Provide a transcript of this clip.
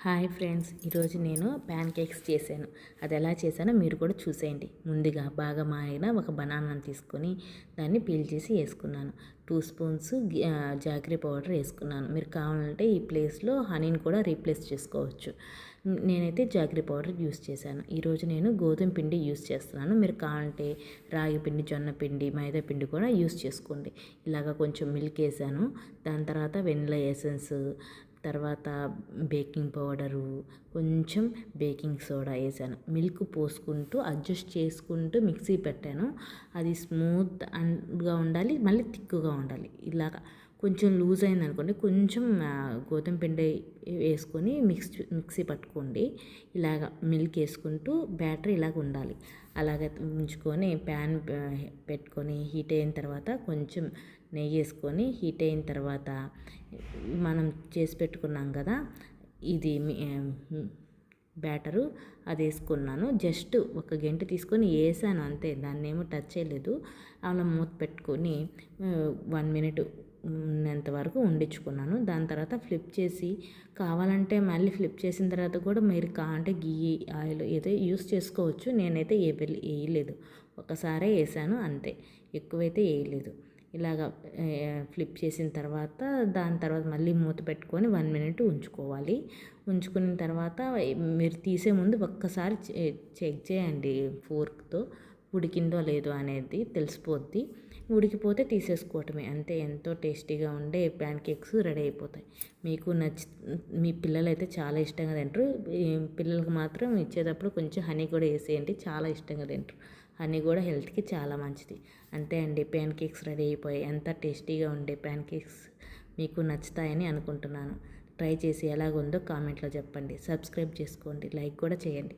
Hi friends, ఈరోజు నేను pan cakes చేశాను. అది ఎలా చేశానో మీరు కూడా చూసేయండి. ముందుగా బాగా మాగిన ఒక బనానాను తీసుకొని దాన్ని పీల్ చేసి వేసుకున్నాను. 2 స్పూన్స్ జాగరీ పౌడర్ వేసుకున్నాను. మీరు కావాలంటే ఈ ప్లేస్లో హనీని కూడా రీప్లేస్ చేసుకోవచ్చు. నేనైతే జాగరీ పౌడర్ యూస్ చేశాను. ఈరోజు నేను గోధుమ పిండి యూస్ చేస్తున్నాను. మీరు కావాలంటే రాగి పిండి, జొన్న పిండి, మైదా పిండి కూడా యూస్ చేసుకోండి. ఇలాగ కొంచెం మిల్క్ వేసాను. దాని తర్వాత వెనిలా ఎసెన్స్, తర్వాత బేకింగ్ పౌడరు, కొంచెం బేకింగ్ సోడా వేసాను. మిల్క్ పోసుకుంటూ అడ్జస్ట్ చేసుకుంటూ మిక్సీ పెట్టాను. అది స్మూత్గా ఉండాలి, మళ్ళీ థిక్గా ఉండాలి. ఇలాగ కొంచెం లూజ్ అయింది అనుకోండి, కొంచెం గోధుమ పిండి వేసుకొని మిక్సీ పట్టుకోండి. ఇలాగ మిల్క్ వేసుకుంటూ బ్యాటర్ ఇలాగ ఉండాలి. అలాగ ఉంచుకొని ప్యాన్ పెట్టుకొని హీట్ అయిన తర్వాత కొంచెం నెయ్యి వేసుకొని హీట్ అయిన తర్వాత మనం చేసి పెట్టుకున్నాం కదా, ఇది బ్యాటరు అది వేసుకున్నాను. జస్ట్ ఒక గంట తీసుకొని వేసాను అంతే, దాన్ని ఏమో టచ్ చేయలేదు. అలా మూత పెట్టుకొని 1 మినిట్ ఉన్నంత వరకు ఉండించుకున్నాను. దాని తర్వాత ఫ్లిప్ చేసి, కావాలంటే మళ్ళీ ఫ్లిప్ చేసిన తర్వాత కూడా మీరు కావాలంటే గీ ఆయిల్ ఏదో యూస్ చేసుకోవచ్చు. నేనైతే వేయలేదు, ఒకసారే వేసాను అంతే, ఎక్కువైతే వేయలేదు. ఇలాగ ఫ్లిప్ చేసిన తర్వాత దాని తర్వాత మళ్ళీ మూత పెట్టుకొని 1 మినిట్ ఉంచుకోవాలి. ఉంచుకున్న తర్వాత మీరు తీసే ముందు ఒక్కసారి చెక్ చేయండి ఫోర్క్తో, ఉడికిందో లేదో అనేది తెలిసిపోద్ది. ఉడికిపోతే తీసేసుకోవటమే అంతే. ఎంతో టేస్టీగా ఉండే ప్యాన్ కేక్స్ రెడీ అయిపోతాయి. మీకు మీ పిల్లలు అయితే చాలా ఇష్టంగా తింటారు. పిల్లలకు మాత్రం ఇచ్చేటప్పుడు కొంచెం హనీ కూడా వేసేయండి, చాలా ఇష్టంగా తింటారు. హనీ కూడా హెల్త్కి చాలా మంచిది. అంతే అండి, ప్యాన్ కేక్స్ రెడీ అయిపోయాయి. ఎంత టేస్టీగా ఉండే ప్యాన్ కేక్స్ మీకు నచ్చుతాయని అనుకుంటున్నాను. ట్రై చేసి ఎలాగుందో కామెంట్లో చెప్పండి. సబ్స్క్రైబ్ చేసుకోండి, లైక్ కూడా చేయండి.